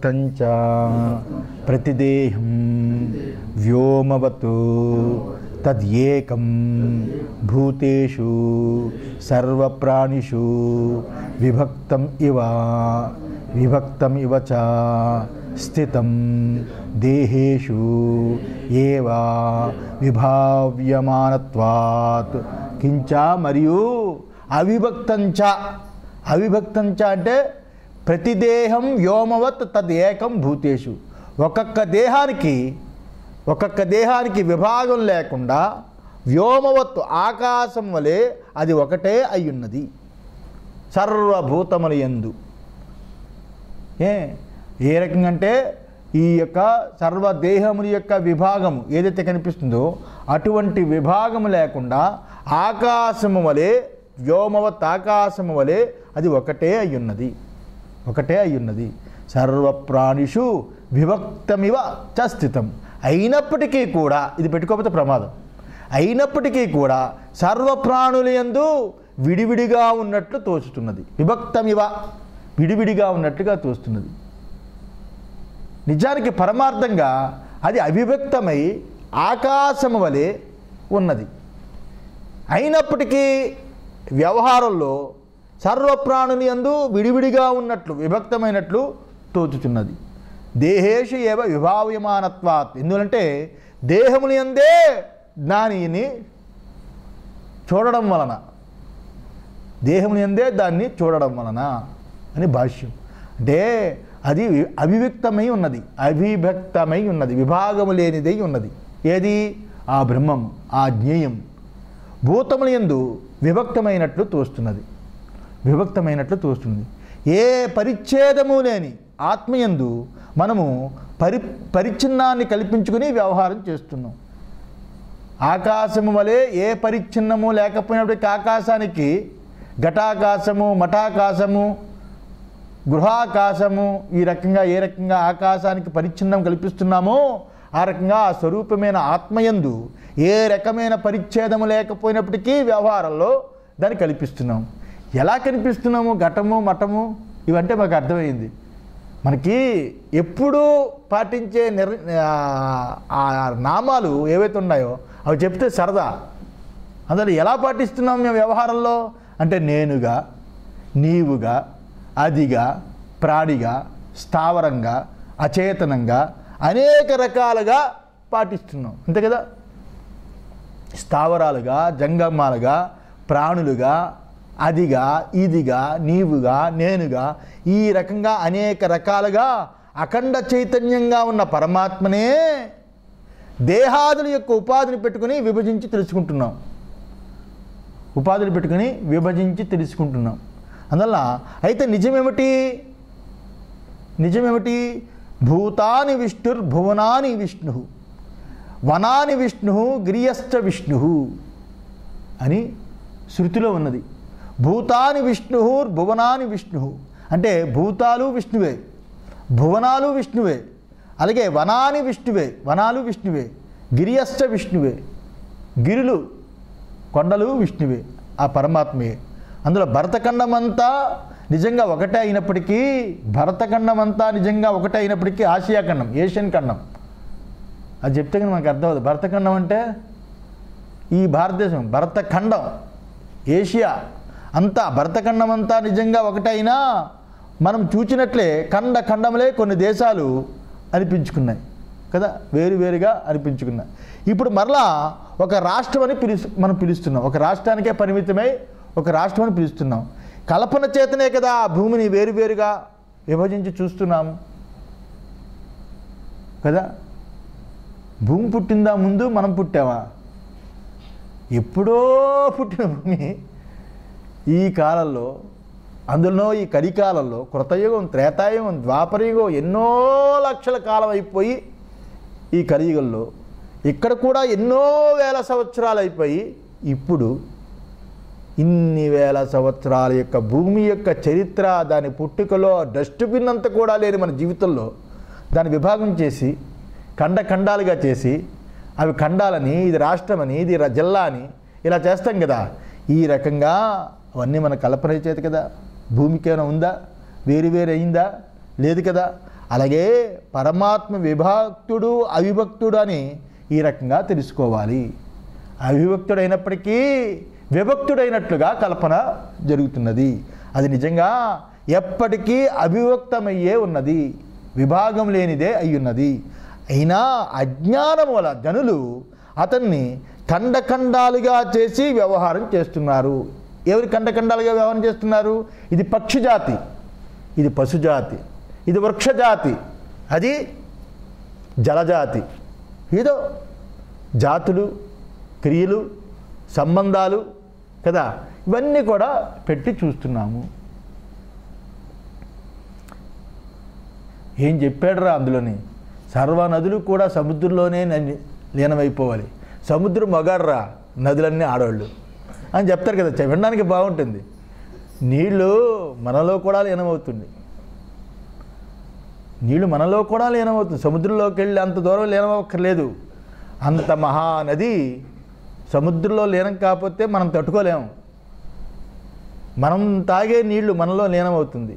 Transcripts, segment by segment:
అవిభక్తంచ ప్రతిదేహం వ్యోమవత్ తద్యేకం భూతేషు సర్వప్రాణిషు విభక్తం ఇవ చ స్థితం దేహేషు ఏవ విభావ్యమానత్వాత్ కించ మరియు అవిభక్తంచ అంటే ప్రతిదేహం వ్యోమవత్ తద్యేకం భూతేషు ఒక్కొక్క దేహానికి విభాగం లేకుండా వ్యోమవత్తు ఆకాశం వలె అది ఒకటే అయ్యున్నది సర్వభూతముల యందు. ఏ రకంగా అంటే ఈ యొక్క సర్వదేహముల యొక్క విభాగము ఏదైతే కనిపిస్తుందో అటువంటి విభాగము లేకుండా ఆకాశము వలె వ్యోమవత్ ఆకాశము వలె అది ఒకటే అయ్యున్నది. సర్వప్రాణిషు విభక్తమివ చ స్థితం. అయినప్పటికీ కూడా ఇది పెట్టుకోకపోతే ప్రమాదం. అయినప్పటికీ కూడా సర్వప్రాణుల యందు విడివిడిగా ఉన్నట్లు తోచుతున్నది. విభక్తమివ విడివిడిగా ఉన్నట్లుగా తోస్తున్నది. నిజానికి పరమార్థంగా అది అవిభక్తమై ఆకాశము వలె ఉన్నది. అయినప్పటికీ వ్యవహారంలో సర్వప్రాణుల యందు విడివిడిగా ఉన్నట్లు విభక్తమైనట్లు తోచుతున్నది. దేహేషు ఏవ విభావ్యమానత్వాత్. ఎందుకంటే దేహముల యందే దానిని చూడడం వలన అని భాష్యం. అంటే అది అవిభక్తమై ఉన్నది, విభాగము లేనిదై ఉన్నది. ఏది? ఆ బ్రహ్మము, ఆ జ్ఞేయం భూతముల యందు విభక్తమైనట్లు తోస్తున్నది. ఏ పరిచ్ఛేదము లేని ఆత్మయందు మనము పరిచ్ఛిన్నాన్ని కల్పించుకుని వ్యవహారం చేస్తున్నాం. ఆకాశము వలె ఏ పరిచ్ఛిన్నము లేకపోయినప్పటికీ ఆకాశానికి ఘటాకాశము, మఠాకాశము, గృహాకాశము ఈ రకంగా ఏ రకంగా ఆకాశానికి పరిచ్ఛిన్నం కల్పిస్తున్నామో ఆ రకంగా ఆ స్వరూపమైన ఆత్మయందు ఏ రకమైన పరిచ్ఛేదము లేకపోయినప్పటికీ వ్యవహారంలో దాన్ని కల్పిస్తున్నాం. ఎలా కనిపిస్తున్నాము? ఘటము, మఠము ఇవంటే మాకు అర్థమైంది. మనకి ఎప్పుడూ పాటించే ఆ నామాలు ఏవైతే ఉన్నాయో అవి చెప్తే సరదా. అందులో ఎలా పాటిస్తున్నాం మేము వ్యవహారంలో అంటే నేనుగా, నీవుగా, అదిగా, ప్రాణిగా, స్థావరంగా, అచేతనంగా అనేక రకాలుగా పాటిస్తున్నాం. అంతే కదా? స్థావరాలుగా, జంగమాలుగా, ప్రాణులుగా, అదిగా, ఇదిగా, నీవుగా, నేనుగా ఈ రకంగా అనేక రకాలుగా అఖండ చైతన్యంగా ఉన్న పరమాత్మనే దేహాదుల యొక్క ఉపాధిని పెట్టుకుని విభజించి తెలుసుకుంటున్నాం. అందువల్ల అయితే నిజమేమిటి? భూతాని విష్ణుర్భువనాని విష్ణు, వనాని విష్ణు, గిరియశ్చ విష్ణు అని శృతిలో ఉన్నది. భూతాని విష్ణుర్భువనాని విష్ణు అంటే భూతాలు విష్ణువే, భువనాలు విష్ణువే, అలాగే వనాలు విష్ణువే, గిరియశ్చ విష్ణువే, గిరులు కొండలు విష్ణువే, ఆ పరమాత్మే. అందులో భరతఖండమంతా నిజంగా ఒకటే అయినప్పటికీ ఆసియా ఖండం, ఏషియన్ ఖండం అది చెప్తే కానీ మనకు అర్థం అవుతుంది. భరతఖండం అంటే ఈ భారతదేశం, భరతఖండం ఏషియా అంతా, భరతఖండం అంతా నిజంగా ఒకటైనా మనం చూచినట్లే ఖండములే కొన్ని దేశాలు అనిపించుకున్నాయి కదా, వేరువేరుగా అనిపించుకున్నాయి. ఇప్పుడు మరలా ఒక రాష్ట్రం అని మనం పిలుస్తున్నాం. ఒక రాష్ట్రానికే పరిమితమై ఒక రాష్ట్రం అని పిలుస్తున్నాం. కల్పన చేతనే కదా ఆ భూమిని వేరువేరుగా విభజించి చూస్తున్నాము కదా. భూమి పుట్టిందా ముందు మనం పుట్టామా? ఎప్పుడో పుట్టిన భూమి ఈ కాలంలో, అందులో ఈ కలికాలంలో కృతయుగం, త్రేతాయుగం, ద్వాపరయుగం ఎన్నో లక్షల కాలం అయిపోయి ఈ కలియుగంలో ఇక్కడ కూడా ఎన్నో వేల సంవత్సరాలు అయిపోయి ఇప్పుడు ఇన్ని వేల సంవత్సరాల యొక్క భూమి యొక్క చరిత్ర, దాని పుట్టుకలో డస్ట్బిన్ అంతా కూడా లేని మన జీవితంలో దాన్ని విభాగం చేసి ఖండాలుగా చేసి అవి ఖండాలని, ఇది రాష్ట్రమని, ఇది జిల్లా అని ఇలా చేస్తాం కదా. ఈ రకంగా అవన్నీ మన కల్పన చేతి కదా. భూమికి ఏమైనా ఉందా? వేరు అయిందా? లేదు కదా. అలాగే పరమాత్మ విభక్తుడు అవిభక్తుడు అని ఈ రకంగా తెలుసుకోవాలి. అవిభక్తుడైనప్పటికీ విభక్తుడైనట్లుగా కల్పన జరుగుతున్నది. అది నిజంగా ఎప్పటికీ అవిభక్తమయ్యే ఉన్నది, విభాగం లేనిదే అయ్యున్నది. అయినా అజ్ఞానం వల్ల జనులు అతన్ని ఖండఖండాలుగా చేసి వ్యవహారం చేస్తున్నారు. ఎవరు ఖండఖండాలుగా వ్యవహారం చేస్తున్నారు? ఇది పక్షిజాతి, ఇది పశుజాతి, ఇది వృక్షజాతి, అది జలజాతి. ఏదో జాతులు, క్రియలు, సంబంధాలు కదా, ఇవన్నీ కూడా పెట్టి చూస్తున్నాము. ఏం చెప్పాడురా అందులోని? సర్వ నదులు కూడా సముద్రంలోనే లీనమైపోవాలి. సముద్రం మగాడ్రా, నదులన్నీ ఆడవాళ్ళు అని చెప్తారు కదా, వినడానికి బాగుంటుంది. నీళ్ళు మనలో కూడా లీనమవుతుంది, నీళ్ళు మనలో కూడా లీనమవుతుంది. సముద్రంలోకి వెళ్ళి అంత దూరం లీనమవ్వక్కర్లేదు. అంత మహానది సముద్రంలో లీనం కాకపోతే మనం తట్టుకోలేము. మనం తాగే నీళ్లు మనలో లీనమవుతుంది,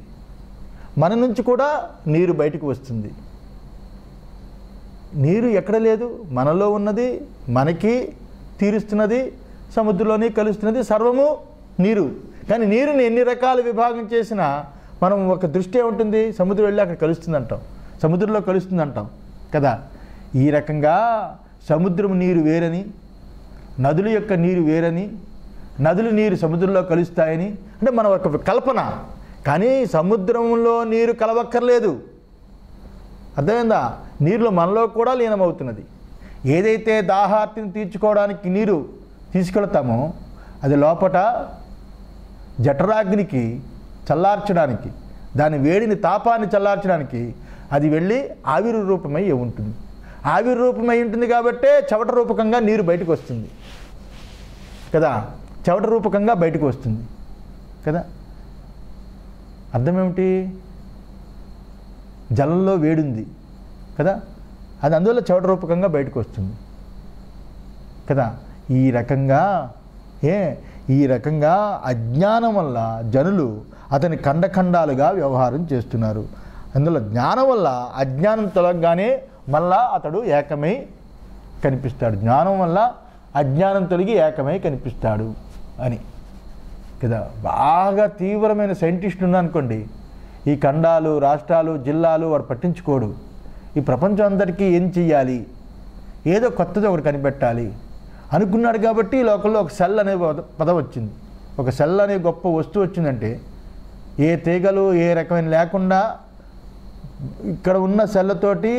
మన నుంచి కూడా నీరు బయటకు వస్తుంది. నీరు ఎక్కడ లేదు, మనలో ఉన్నది, మనకి తీరుస్తున్నది, సముద్రంలోనే కలుస్తున్నది, సర్వము నీరు. కానీ నీరుని ఎన్ని రకాల విభాగం చేసినా మనం ఒక దృష్టి ఏముంటుంది, సముద్రం వెళ్ళి అక్కడ కలుస్తుంది అంటాం, సముద్రంలో కలుస్తుంది అంటాం కదా. ఈ రకంగా సముద్రం నీరు వేరని, నదుల యొక్క నీరు వేరని, నదులు నీరు సముద్రంలో కలుస్తాయని అంటే మన ఒక కల్పన. కానీ సముద్రంలో నీరు కలవక్కర్లేదు, అర్థమైందా? నీరులో మనలో కూడా లీనమవుతున్నది. ఏదైతే దాహార్తిని తీర్చుకోవడానికి నీరు తీసుకెళ్తామో అది లోపట జఠరాగ్నికి చల్లార్చడానికి, దాని వేడిని తాపాన్ని చల్లార్చడానికి అది వెళ్ళి ఆవిరి రూపమై ఉంటుంది. ఆవిరి రూపమై ఉంటుంది కాబట్టే చెమట రూపకంగా నీరు బయటకు వస్తుంది కదా, చెమట రూపకంగా బయటకు వస్తుంది కదా. అర్థమేమిటి? జలంలో వేడుంది కదా, అది అందువల్ల చెమట రూపకంగా బయటకు వస్తుంది కదా. ఈ రకంగా అజ్ఞానం వల్ల జనులు అతని ఖండఖండాలుగా వ్యవహారం చేస్తున్నారు. అందులో జ్ఞానం వల్ల అజ్ఞానం తొలగగానే మళ్ళా అతడు ఏకమై కనిపిస్తాడు. జ్ఞానం వల్ల అజ్ఞానం తొలగి ఏకమై కనిపిస్తాడు అని కదా. బాగా తీవ్రమైన సైంటిస్టులు ఉన్నారనుకోండి, ఈ ఖండాలు, రాష్ట్రాలు, జిల్లాలు వాడు పట్టించుకోడు. ఈ ప్రపంచం అందరికీ ఏం చెయ్యాలి, ఏదో కొత్తది ఒకటి కనిపెట్టాలి అనుకున్నాడు. కాబట్టి ఈ లోకంలో ఒక సెల్ అనే పదం వచ్చింది. ఒక సెల్ అనే గొప్ప వస్తువు వచ్చిందంటే ఏ తీగలు ఏ రకమైన లేకుండా ఇక్కడ ఉన్న సెల్లతోటి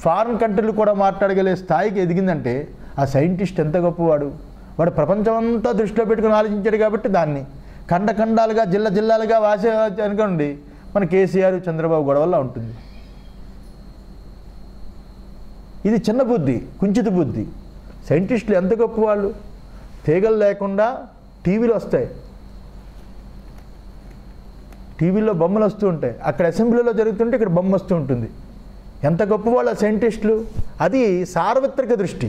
ఫారిన్ కంట్రీలు కూడా మాట్లాడగలిగే స్థాయికి ఎదిగిందంటే ఆ సైంటిస్ట్ ఎంత గొప్పవాడు. వాడు ప్రపంచం అంతా దృష్టిలో పెట్టుకుని ఆలోచించాడు కాబట్టి దాన్ని ఖండఖండాలుగా జిల్లాలుగా వాసే అనుకోండి, మన కేసీఆర్ చంద్రబాబు గొడవల్లో ఉంటుంది. ఇది చిన్న బుద్ధి, కుంచిత బుద్ధి. సైంటిస్టులు ఎంత గొప్పవాళ్ళు. తీగలు లేకుండా టీవీలు వస్తాయి, టీవీలో బొమ్మలు వస్తూ ఉంటాయి, అక్కడ అసెంబ్లీలో జరుగుతుంటే ఇక్కడ బొమ్మ వస్తూ ఉంటుంది. ఎంత గొప్పవాళ్ళు ఆ సైంటిస్టులు. అది సార్వత్రిక దృష్టి.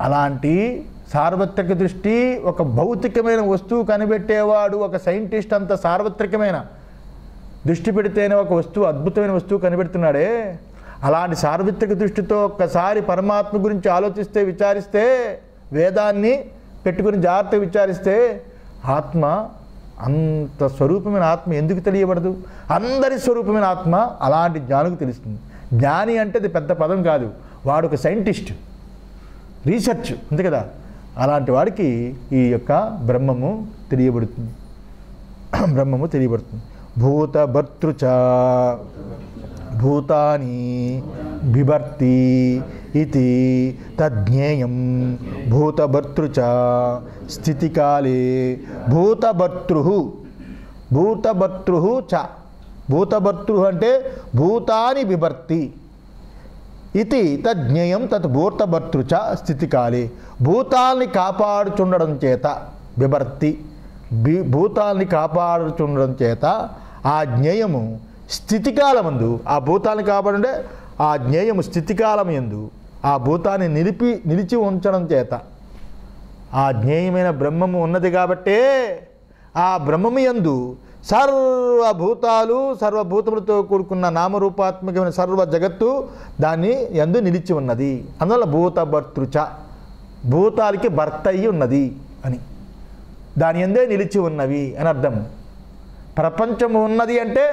అలాంటి సార్వత్రిక దృష్టి ఒక భౌతికమైన వస్తువు కనిపెట్టేవాడు ఒక సైంటిస్ట్ అంత సార్వత్రికమైన దృష్టి పెడితేనే ఒక వస్తువు, అద్భుతమైన వస్తువు కనిపెడుతున్నాడే. అలాంటి సార్వత్రిక దృష్టితో ఒక్కసారి పరమాత్మ గురించి ఆలోచిస్తే, విచారిస్తే, వేదాన్ని పెట్టుకుని జాగ్రత్తగా విచారిస్తే ఆత్మ, అంత స్వరూపమైన ఆత్మ ఎందుకు తెలియబడదు? అందరి స్వరూపమైన ఆత్మ అలాంటి జ్ఞానికి తెలుస్తుంది. జ్ఞాని అంటే అది పెద్ద పదం కాదు, వాడు ఒక సైంటిస్ట్, రీసెర్చ్ అంతే కదా. అలాంటి వాడికి ఈ యొక్క బ్రహ్మము తెలియబడుతుంది. బ్రహ్మము తెలియబడుతుంది. భూతభర్తృచ భూతాని బిభర్తి ఇది తజ్ఞేయం భూతభర్తృచ స్థితికాలే భూతభర్తృ చ. భూతభర్తృ అంటే భూతాని బిభర్తి ఇది తజ్ఞేయం తత్ భూతభర్తృ చ స్థితికాలే. భూతాల్ని కాపాడుచుండడం చేత బిభర్తి, భూతాల్ని కాపాడుచుండడం చేత ఆ జ్ఞేయము స్థితికాలమందు, ఆ భూతాన్ని కాపాడుంటే ఆ జ్ఞేయము స్థితికాలం యందు ఆ భూతాన్ని నిలిచి ఉంచడం చేత ఆ జ్ఞేయమైన బ్రహ్మము ఉన్నది కాబట్టే ఆ బ్రహ్మము యందు సర్వభూతాలు సర్వభూతములతో కూడుకున్న నామరూపాత్మకమైన సర్వ జగత్తు దాన్ని యందు నిలిచి ఉన్నది. అందువల్ల భూతభర్తృచ, భూతాలకి భర్త అయి ఉన్నది అని, దాని యందే నిలిచి ఉన్నవి అని అర్థం. ప్రపంచము ఉన్నది అంటే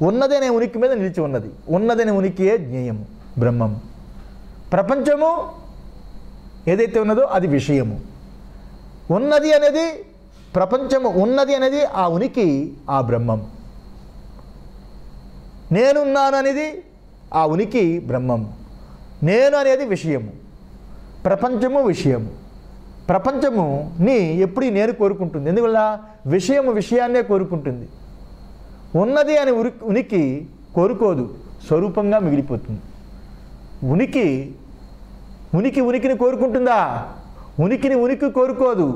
ఉన్నదనే ఉనికి మీద నిలిచి ఉన్నది. ఉన్నదనే ఉనికియే జ్ఞేయము, బ్రహ్మము. ప్రపంచము ఏదైతే ఉన్నదో అది విషయము. ఉన్నది అనేది ప్రపంచము, ఉన్నది అనేది ఆ ఉనికి, ఆ బ్రహ్మం. నేనున్నాను అనేది ఆ ఉనికి బ్రహ్మము. నేను అనేది విషయము, ప్రపంచము విషయము. ప్రపంచముని ఎప్పుడు నేను కోరుకుంటుంది, ఎందువల్ల విషయము విషయాన్నే కోరుకుంటుంది. ఉన్నది అనే ఉనికి కోరుకోదు, స్వరూపంగా మిగిలిపోతుంది. ఉనికిని కోరుకుంటుందా? ఉనికి కోరుకోదు,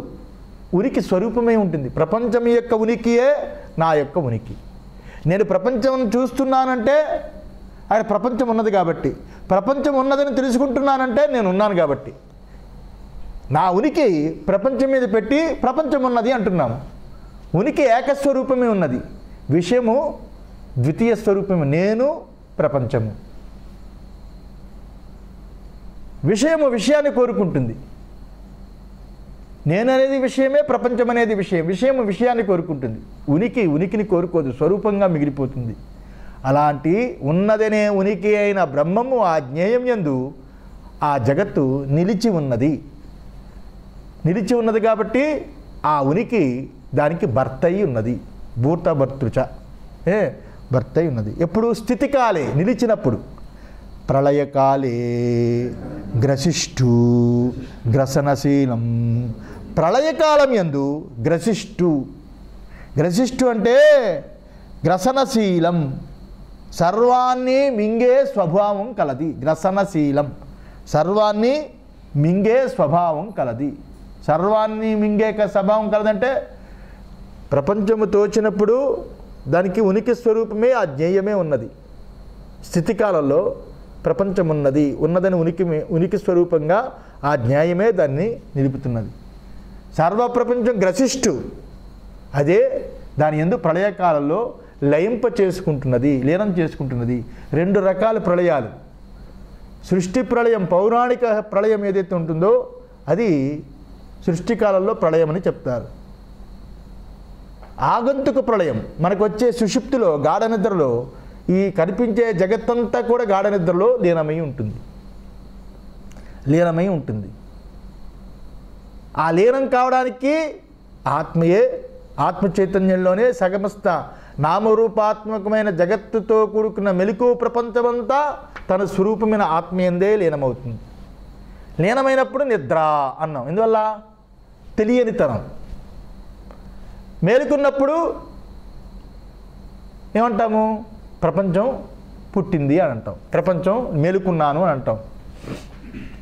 ఉనికి స్వరూపమే ఉంటుంది. ప్రపంచం యొక్క ఉనికియే నా యొక్క ఉనికి. నేను ప్రపంచం చూస్తున్నానంటే అది ప్రపంచం ఉన్నది కాబట్టి, ప్రపంచం ఉన్నదని తెలుసుకుంటున్నానంటే నేను ఉన్నాను కాబట్టి. నా ఉనికి ప్రపంచం మీద పెట్టి ప్రపంచం ఉన్నది అంటున్నాము. ఉనికి ఏకస్వరూపమే ఉన్నది, విషయము ద్వితీయ స్వరూపము. నేను ప్రపంచము. విషయము విషయాన్ని కోరుకుంటుంది. నేను అనేది విషయమే, ప్రపంచం అనేది విషయం. విషయము విషయాన్ని కోరుకుంటుంది, ఉనికిని కోరుకోదు, స్వరూపంగా మిగిలిపోతుంది. అలాంటి ఉన్నదనే ఉనికి అయిన బ్రహ్మము ఆ జ్ఞేయం యందు ఆ జగత్తు నిలిచి ఉన్నది. నిలిచి ఉన్నది కాబట్టి ఆ ఉనికి దానికి భర్త అయి ఉన్నది. భూతభర్తృచ, భర్త అయి ఉన్నది. ఎప్పుడు? స్థితికాలే, నిలిచినప్పుడు. ప్రళయకాలే గ్రసిష్ఠు గ్రసనశీలం. ప్రళయకాలం యందు గ్రసిష్ఠు అంటే గ్రసనశీలం, సర్వాన్ని మింగే స్వభావం కలది. గ్రసనశీలం, సర్వాన్ని మింగే స్వభావం కలది. సర్వాన్ని మింగే స్వభావం కలదంటే ప్రపంచము తోచినప్పుడు దానికి ఉనికి స్వరూపమే ఆ జ్ఞేయమే ఉన్నది. స్థితికాలంలో ప్రపంచం ఉన్నదని ఉనికి స్వరూపంగా ఆ జ్ఞాయమే దాన్ని నిలుపుతున్నది. సర్వప్రపంచం గ్రసిష్ఠు, అదే దాని యందు ప్రళయకాలంలో లయింప చేసుకుంటున్నది, లీనం చేసుకుంటున్నది. రెండు రకాల ప్రళయాలు. సృష్టి ప్రళయం, పౌరాణిక ప్రళయం ఏదైతే ఉంటుందో అది సృష్టికాలంలో ప్రళయం అని చెప్తారు. ఆగంతుక ప్రళయం మనకు వచ్చే సుషుప్తిలో, గాఢ నిద్రలో, ఈ కనిపించే జగత్తంతా కూడా గాఢ నిద్రలో లీనమై ఉంటుంది. ఆ లీనం కావడానికి ఆత్మ చైతన్యంలోనే సగమస్థ నామరూపాత్మకమైన జగత్తుతో కూడుకున్న మెలకువ ప్రపంచమంతా తన స్వరూపమైన ఆత్మయందే లీనమవుతుంది. లీనమైనప్పుడు నిద్ర అన్నాం. ఎందువల్ల? తెలియనితనం. మేలుకున్నప్పుడు ఏమంటాము? ప్రపంచం పుట్టింది అని అంటాం, ప్రపంచం మేలుకున్నాను అని అంటాం.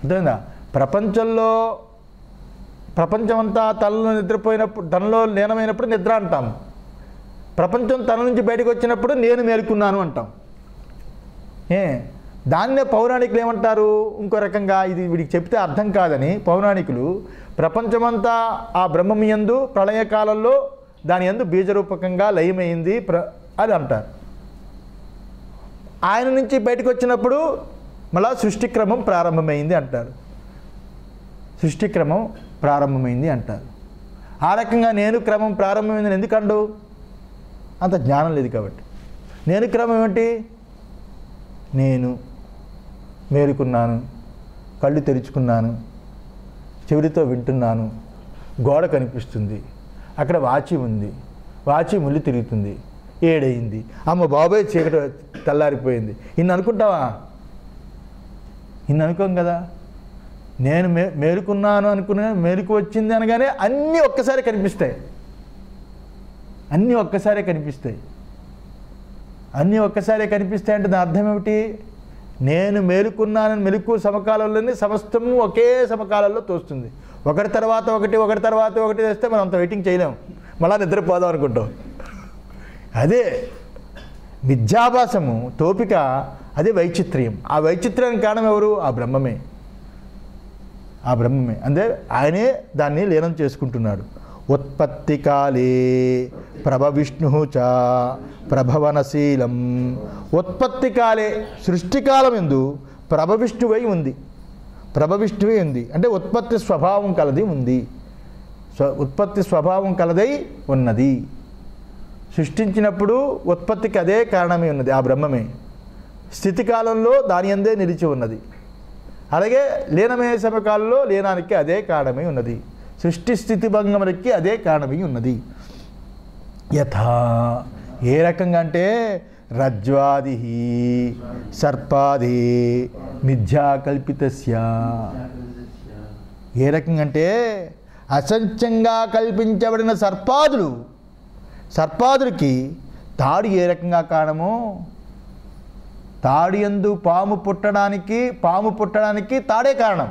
అర్థమైందా? ప్రపంచమంతా తనలో నిద్రపోయినప్పుడు, తనలో లీనమైనప్పుడు నిద్ర అంటాం. ప్రపంచం తన నుంచి బయటకు వచ్చినప్పుడు నేను మేలుకున్నాను అంటాం. దాన్నే పౌరాణికులు ఏమంటారు ఇంకో రకంగా, ఇది వీడికి చెప్తే అర్థం కాదని పౌరాణికులు ప్రపంచమంతా ఆ బ్రహ్మం యందు ప్రళయకాలంలో దాని యందు బీజరూపకంగా లయమైంది అని అంటారు. ఆయన నుంచి బయటకు వచ్చినప్పుడు మళ్ళా సృష్టిక్రమం ప్రారంభమైంది అంటారు. సృష్టిక్రమం ప్రారంభమైంది అంటారు. ఆ రకంగా నేను క్రమం ప్రారంభమైందని ఎందుకండు? అంత జ్ఞానం లేదు కాబట్టి. నేను క్రమం ఏమిటి? నేను మేలుకున్నాను, కళ్ళు తెరుచుకున్నాను, చెవిటితో వింటున్నాను, గోడ కనిపిస్తుంది, అక్కడ వాచి ఉంది, వాచి ముళ్ళు తిరుగుతుంది, 7 అయింది, అమ్మ బాబాయ్ చీకటి తెల్లారిపోయింది. ఇన్ని అనుకుంటావా? ఇన్ని అనుకోం కదా. నేను మేలుకున్నాను అనుకున్నా, మేలుకు వచ్చింది అనగానే అన్నీ ఒక్కసారి కనిపిస్తాయి. అన్నీ ఒక్కసారే కనిపిస్తాయి. అన్నీ ఒక్కసారే కనిపిస్తాయి అంటే దాని అర్థం ఏమిటి? నేను మేలుకున్నానని మెలుకు సమకాలంలోనే సమస్తము ఒకే సమకాలంలో తోస్తుంది. ఒకటి తర్వాత ఒకటి తెస్తే మనం అంత వెయిటింగ్ చేయలేం, మళ్ళా నిద్రపోదాం అనుకుంటాం. అదే మిథ్యాభాసము, తోపిక, అదే వైచిత్ర్యం. ఆ వైచిత్ర్యానికి కారణం ఎవరు? ఆ బ్రహ్మమే. అంటే ఆయనే దాన్ని లీనం చేసుకుంటున్నాడు. ఉత్పత్తి కాలే ప్రభవిష్ణు చ ప్రభవనశీలం. ఉత్పత్తి కాలే సృష్టికాలం ఎందు ప్రభవిష్ణువై ఉంది. ప్రభవిష్ణువై ఉంది అంటే ఉత్పత్తి స్వభావం కలది ఉంది. ఉత్పత్తి స్వభావం కలదై ఉన్నది. సృష్టించినప్పుడు ఉత్పత్తికి అదే కారణమై ఉన్నది, ఆ బ్రహ్మమే. స్థితికాలంలో దాని అందే నిలిచి ఉన్నది. అలాగే లీనమయ్యే సమకాలంలో లీనానికి అదే కారణమై ఉన్నది. సృష్టి స్థితి భంగములకి అదే కారణమై ఉన్నది. యథా ఏ రకంగా అంటే రజ్వాది సర్పాది మిథ్యాకల్పితస్య. ఏ రకంగా అంటే అసత్యంగా కల్పించబడిన సర్పాదులకి తాడు ఏ రకంగా కారణమో, తాడు యందు పాము పుట్టడానికి తాడే కారణం.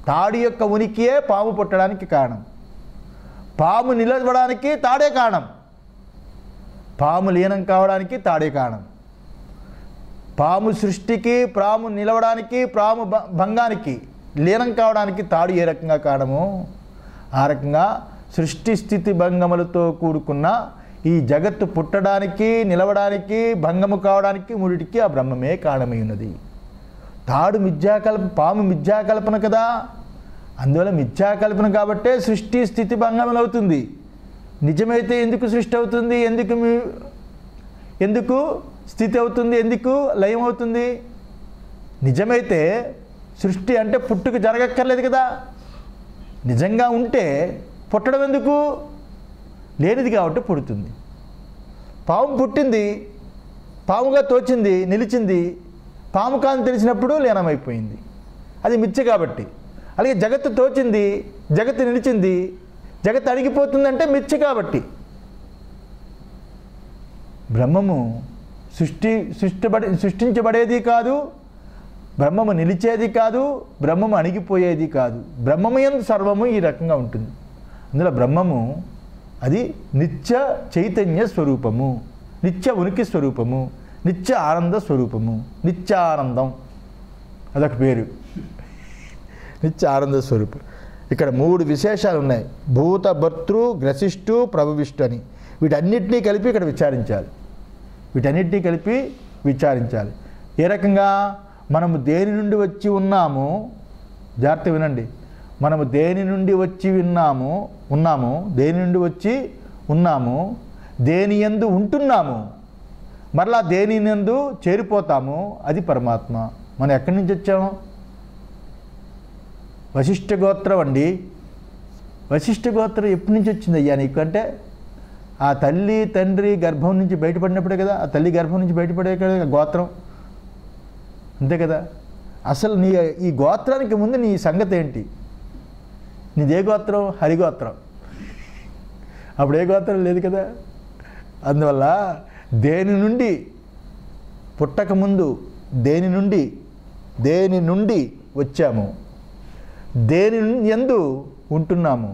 తాడు యొక్క ఉనికియే పాము పుట్టడానికి కారణం. పాము నిలబడడానికి తాడే కారణం. పాము లీనం కావడానికి తాడే కారణం. పాము సృష్టికి, పాము నిలవడానికి, పాము భంగానికి, లీనం కావడానికి తాడు ఏ రకంగా కారణమో ఆ రకంగా సృష్టి స్థితి భంగములతో కూడుకున్న ఈ జగత్తు పుట్టడానికి, నిలవడానికి, భంగము కావడానికి మూడిటికి ఆ బ్రహ్మమే కారణమై ఉన్నది. తాడు పాము మిథ్యాకల్పన కదా, అందువల్ల మిథ్యాకల్పన కాబట్టే సృష్టి స్థితి భంగములు అవుతుంది. నిజమైతే ఎందుకు సృష్టి అవుతుంది, ఎందుకు స్థితి అవుతుంది, ఎందుకు లయం అవుతుంది? నిజమైతే సృష్టి అంటే పుట్టుక జరగక్కర్లేదు కదా. నిజంగా ఉంటే పుట్టడం ఎందుకు? లేనిది కాబట్టి పుడుతుంది. పాము పుట్టింది, పాముగా తోచింది, నిలిచింది. పాము కాని తెలిసినప్పుడు లీనమైపోయింది, అది మిథ్య కాబట్టి. అలాగే జగత్తు తోచింది, జగత్తు నిలిచింది, జగత్తు అణిగిపోతుందంటే మిథ్య కాబట్టి. బ్రహ్మము సృష్టించబడేది కాదు, బ్రహ్మము నిలిచేది కాదు, బ్రహ్మము అణిగిపోయేది కాదు. బ్రహ్మము యందు సర్వము ఈ రకంగా ఉంటుంది. అందులో బ్రహ్మము అది నిత్య చైతన్య స్వరూపము, నిత్య ఉనికి స్వరూపము, నిత్య ఆనంద స్వరూపము. నిత్యానందం అదొక పేరు, నిత్య ఆనంద స్వరూపం. ఇక్కడ 3 విశేషాలు ఉన్నాయి: భూత, భర్తృ, గ్రసిష్ఠు, ప్రభవిష్ఠు అని. వీటన్నిటినీ కలిపి ఇక్కడ విచారించాలి. ఏ రకంగా మనము దేని నుండి వచ్చి ఉన్నాము, జాగ్రత్త వినండి. మనము దేని నుండి వచ్చి ఉన్నాము, దేని నుండి వచ్చి ఉన్నాము, దేని యందు ఉంటున్నాము, మరలా దేని యందు చేరిపోతాము, అది పరమాత్మ. మనం ఎక్కడి నుంచి వచ్చాము? వశిష్ఠ గోత్రం అండి. వశిష్ఠ గోత్రం ఎప్పటి నుంచి వచ్చింది అయ్యా నీకు అంటే, ఆ తల్లి తండ్రి గర్భం నుంచి బయటపడినప్పుడే కదా, ఆ తల్లి గర్భం నుంచి బయటపడే కదా గోత్రం, అంతే కదా. అసలు ఈ గోత్రానికి ముందు నీ సంగతి ఏంటి? నీదే గోత్రం? హరిగోత్రం. అప్పుడు ఏ గోత్రం లేదు కదా. అందువల్ల దేని నుండి పుట్టకముందు దేని నుండి వచ్చాము, దేని యందు ఉంటున్నాము,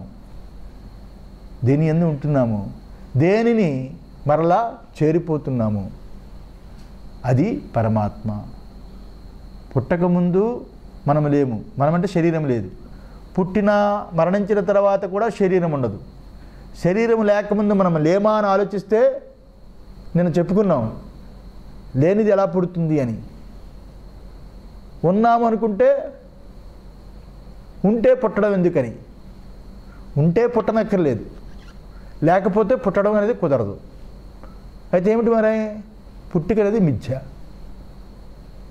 దేనిని మరలా చేరిపోతున్నాము, అది పరమాత్మ. పుట్టకముందు మనము లేము, మనమంటే శరీరం లేదు. మరణించిన తర్వాత కూడా శరీరం ఉండదు. శరీరం లేకముందు మనం లేమా అని ఆలోచిస్తే నేను చెప్పుకున్నాం, లేనిది ఎలా పుడుతుంది అని. ఉన్నాము అనుకుంటే ఉంటే పుట్టడం ఎందుకని? ఉంటే పుట్టనక్కర్లేదు, లేకపోతే పుట్టడం అనేది కుదరదు. అయితే ఏమిటి మరి? పుట్టుక అనేది మిథ్య,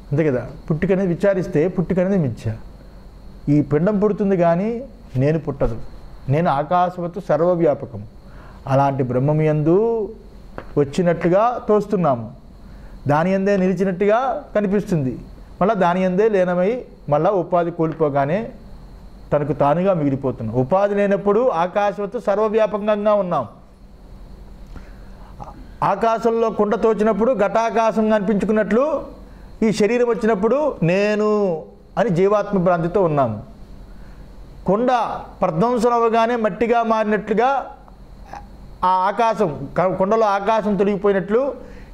అంతే కదా. పుట్టుక అనేది విచారిస్తే పుట్టుక అనేది మిథ్య. ఈ పిండం పుడుతుంది కానీ నేను పుట్టదు. నేను ఆకాశవత్తు సర్వవ్యాపకం. అలాంటి బ్రహ్మము యందు వచ్చినట్టుగా తోస్తున్నాము, దాని యందే నిలిచినట్టుగా కనిపిస్తుంది. మళ్ళీ దాని యందే లీనమై మళ్ళీ ఉపాధి కోల్పోగానే తనకు తానుగా మిగిలిపోతున్నాం. ఉపాధి లేనప్పుడు ఆకాశవత్తు సర్వవ్యాపకంగా ఉన్నాం. ఆకాశంలో కుండ తోచినప్పుడు ఘటాకాశం కనిపించుకున్నట్లు ఈ శరీరం వచ్చినప్పుడు నేను అని జీవాత్మ భ్రాంతితో ఉన్నాము. కొండ ప్రధ్వంసం అవ్వగానే మట్టిగా మారినట్లుగా ఆ ఆకాశం, కొండలో ఆకాశం తొలగిపోయినట్లు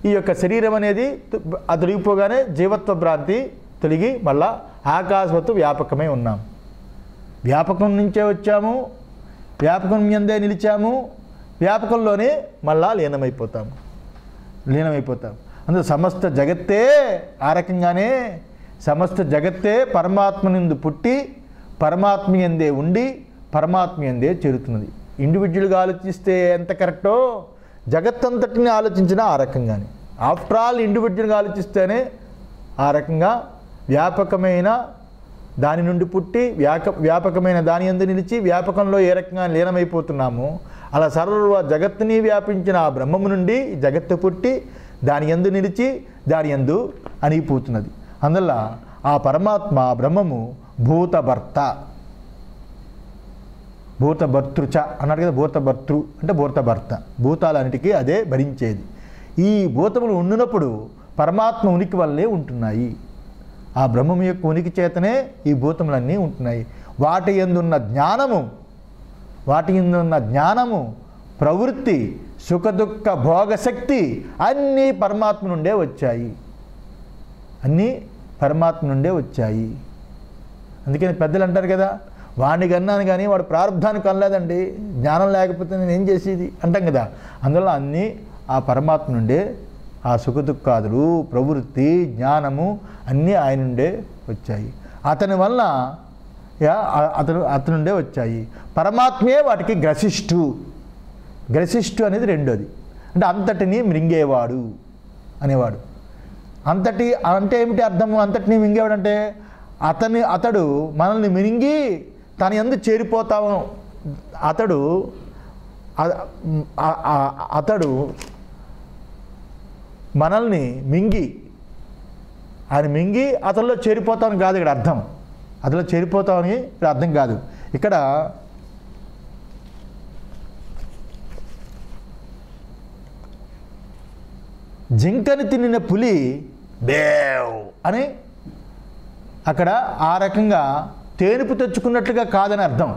ఈ యొక్క శరీరం అనేది తొలగిపోగానే జీవత్వ భ్రాంతి తొలగి మళ్ళా ఆకాశవత్తు వ్యాపకమై ఉన్నాం. వ్యాపకం నుంచే వచ్చాము, వ్యాపకం ఎందే నిలిచాము, వ్యాపకంలోనే మళ్ళా లీనమైపోతాం. అందులో సమస్త జగత్తే ఆ రకంగానే సమస్త జగత్తే పరమాత్మనందు పుట్టి పరమాత్మ యందే ఉండి పరమాత్మ యందే చేరుతున్నది. ఇండివిజువల్గా ఆలోచిస్తే ఎంత కరెక్టో జగత్తంతటిని ఆలోచించినా ఆ రకంగానే. ఆఫ్టర్ ఆల్ ఇండివిజువల్గా ఆలోచిస్తేనే ఆ రకంగా వ్యాపకమైన దాని నుండి పుట్టి వ్యాపకమైన దాని యందు నిలిచి వ్యాపకంలో ఏ రకంగా లీనమైపోతున్నామో అలా సర్వ జగత్తుని వ్యాపించిన ఆ బ్రహ్మము నుండి జగత్తు పుట్టి దాని యందు నిలిచి దాని యందు అణిగిపోతున్నది. అందువల్ల ఆ పరమాత్మ బ్రహ్మము భూతభర్త, భూతభర్తృచ అన్నాడు కదా. భూతభర్తృ అంటే భూతభర్త, భూతాలన్నిటికీ అదే భరించేది. ఈ భూతములు ఉండినప్పుడు పరమాత్మ ఉనికి వల్లే ఉంటున్నాయి. ఆ బ్రహ్మము యొక్క ఉనికి చేతనే ఈ భూతములన్నీ ఉంటున్నాయి. వాటి యందున్న జ్ఞానము ప్రవృత్తి సుఖదుఖ భోగశక్తి అన్నీ పరమాత్మ నుండే వచ్చాయి. అందుకని పెద్దలు అంటారు కదా, వాడిని కన్నాను కానీ వాడు ప్రారంధానికి కనలేదండి, జ్ఞానం లేకపోతే నేను ఏం చేసేది అంటాం కదా. అందువల్ల అన్నీ ఆ పరమాత్మ నుండే, ఆ సుఖదుఖాదులు ప్రవృత్తి జ్ఞానము అన్నీ ఆయన నుండే వచ్చాయి. అతని వల్ల అతను నుండే వచ్చాయి. పరమాత్మే వాటికి గ్రసిష్ఠు అనేది రెండోది. అంటే అంతటిని మింగేవాడు అనేవాడు. అంతటి అంటే ఏమిటి అర్థము? అంతటిని మింగేవాడు అంటే అతడు మనల్ని మింగి తన యందు చేరిపోతాము. అతడు మనల్ని మింగి అతనిలో చేరిపోతామని కాదు ఇక్కడ అర్థం. అతనిలో చేరిపోతామని ఇక్కడ అర్థం కాదు. ఇక్కడ జింకని తినిన పులి బేవ్ అని అక్కడ ఆ రకంగా తేనుపు తెచ్చుకున్నట్లుగా కాదని అర్థం.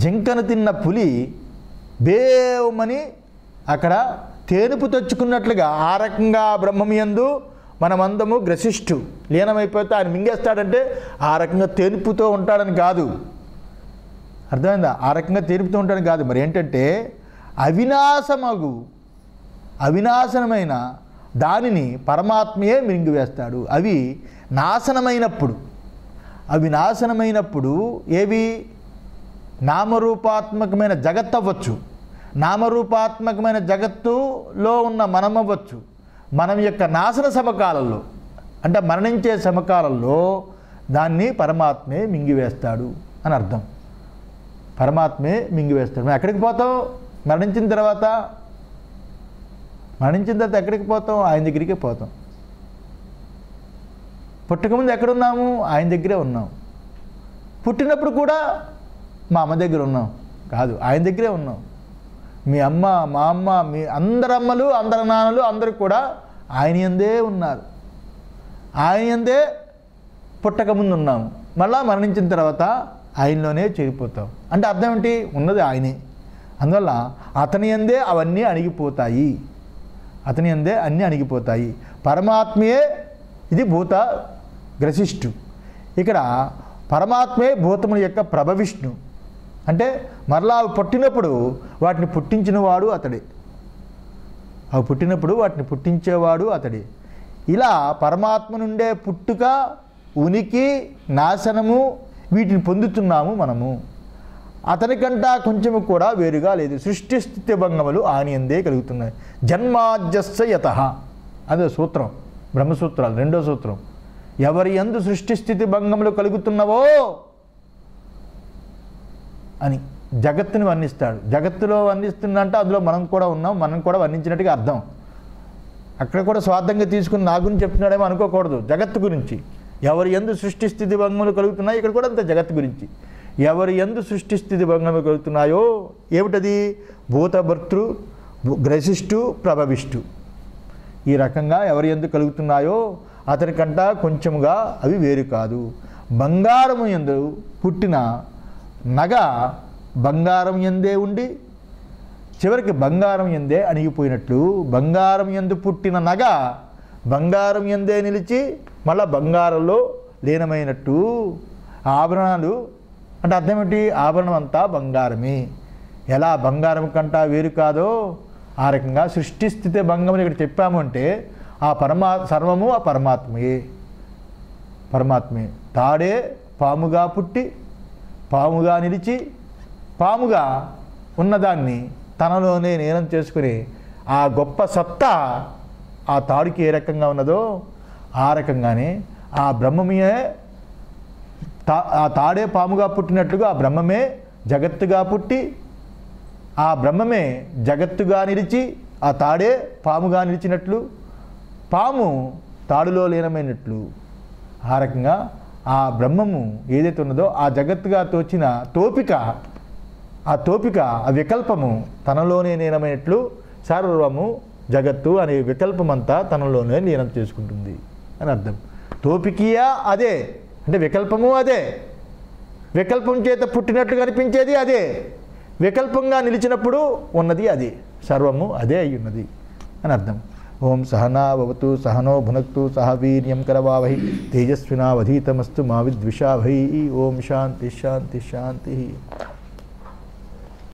జింకను తిన్న పులి బేవమని అక్కడ తేనుపు తెచ్చుకున్నట్లుగా ఆ రకంగా బ్రహ్మయందు మనమందము గ్రసిష్ఠు లీనమైపోతే ఆయన మింగేస్తాడంటే ఆ రకంగా తేనుపుతో ఉంటాడని కాదు. అర్థమైందా? ఆ రకంగా తేనుపుతూ ఉంటాడని కాదు. మరి ఏంటంటే అవినాశనమైన దానిని పరమాత్మయే మింగివేస్తాడు. అవి నాశనమైనప్పుడు ఏవి? నామరూపాత్మకమైన జగత్ అవ్వచ్చు, నామరూపాత్మకమైన జగత్తులో ఉన్న మనం అవ్వచ్చు. మనం యొక్క నాశన సమకాలంలో అంటే మరణించే సమకాలంలో దాన్ని పరమాత్మే మింగివేస్తాడు అని అర్థం. పరమాత్మే మింగివేస్తాడు. మనం ఎక్కడికి పోతాం? మరణించిన తర్వాత ఎక్కడికి పోతాం? ఆయన దగ్గరికే పోతాం. పుట్టకముందు ఎక్కడున్నాము? ఆయన దగ్గరే ఉన్నాం. పుట్టినప్పుడు కూడా మా అమ్మ దగ్గర ఉన్నాం కాదు, ఆయన దగ్గరే ఉన్నాం. మీ అమ్మ, మా అమ్మ, మీ అందరి అమ్మలు, అందరి నాన్నలు అందరూ కూడా ఆయన యందే ఉన్నారు. ఆయన యందే పుట్టకముందు ఉన్నాము. మళ్ళా మరణించిన తర్వాత ఆయనలోనే చేరిపోతాం. అంటే అర్థం ఏంటి? ఉన్నది ఆయనే. అందువల్ల అతని యందే అవన్నీ అణిగిపోతాయి. పరమాత్మయే ఇది భూత గ్రసిష్ఠు. ఇక్కడ పరమాత్మే భూతముల యొక్క ప్రభవిష్ణు. అంటే మరలా అవి పుట్టినప్పుడు వాటిని పుట్టించినవాడు అతడే. అవి పుట్టినప్పుడు వాటిని పుట్టించేవాడు అతడే. ఇలా పరమాత్మ నుండే పుట్టుక, ఉనికి, నాశనము వీటిని పొందుతున్నాము మనము. అతనికంటా కొంచెము కూడా వేరుగా లేదు. సృష్టి స్థితి భంగములు ఆయనందే కలుగుతున్నాయి. జన్మాద్యస్య యతః అదే సూత్రం, బ్రహ్మసూత్రాలు రెండో సూత్రం. ఎవరి యందు సృష్టి స్థితి భంగములు కలుగుతున్నవో అని జగత్తుని వర్ణిస్తాడు. జగత్తులో వర్ణిస్తుందంటే అందులో మనం కూడా ఉన్నాం, మనం కూడా వర్ణించినట్టుగా అర్థం. అక్కడ కూడా స్వార్థంగా తీసుకుని నా గురించి చెప్తున్నాడేమో అనుకోకూడదు. జగత్తు గురించి ఎవరి యందు సృష్టి స్థితి భంగములు కలుగుతున్నాయి, ఇక్కడ కూడా అంత జగత్తు గురించి. ఎవరి యందు సృష్టి స్థితి భంగములు కలుగుతున్నాయో ఏమిటది? భూతభర్తృ గ్రసిష్ఠు ప్రభవిష్ఠు. ఈ రకంగా ఎవరి యందు కలుగుతున్నాయో అతనికంటా కొంచెముగా అవి వేరు కాదు. బంగారము యందు పుట్టిన నగ బంగారం యందే ఉండి చివరికి బంగారం యందే అణిగిపోయినట్లు, బంగారం యందు పుట్టిన నగ బంగారం యందే నిలిచి మళ్ళా బంగారంలో లీనమైనట్టు ఆభరణాలు అంటే అర్థం ఏంటి? ఆభరణం అంతా బంగారమే. ఎలా బంగారం కంటా వేరు కాదో ఆ రకంగా సృష్టి స్థితి భంగమని ఇక్కడ చెప్పాము అంటే ఆ సర్వము ఆ పరమాత్మే తాడే పాముగా పుట్టి పాముగా నిలిచి పాముగా ఉన్నదాన్ని తనలోనే లీనం చేసుకుని ఆ గొప్ప సత్తా ఆ తాడుకి ఏ రకంగా ఉన్నదో ఆ రకంగానే ఆ బ్రహ్మమే ఆ తాడే పాముగా పుట్టినట్లుగా ఆ బ్రహ్మమే జగత్తుగా పుట్టి ఆ బ్రహ్మమే జగత్తుగా నిలిచి ఆ తాడే పాముగా నిలిచినట్లు పాము తాడులో లీనమైనట్లు ఆ రకంగా ఆ బ్రహ్మము ఏదైతే ఉన్నదో ఆ జగత్తుగా తోచిన తోపిక ఆ వికల్పము తనలోనే లీనమైనట్లు సర్వము జగత్తు అనే వికల్పమంతా తనలోనే లీనం చేసుకుంటుంది అని అర్థం. తోపికియా అదే అంటే వికల్పము అదే, వికల్పం చేత పుట్టినట్లు కనిపించేది అదే, వికల్పంగా నిలిచినప్పుడు ఉన్నది అదే, సర్వము అదే అయి ఉన్నది అని అర్థం. ఓం సహనా భవతు సహనో భునక్తు సహ వీర్యం కరవావహై తేజస్వినావధీతమస్తు మా విద్విషావహై. ఓం శాంతి శాంతి శాంతి.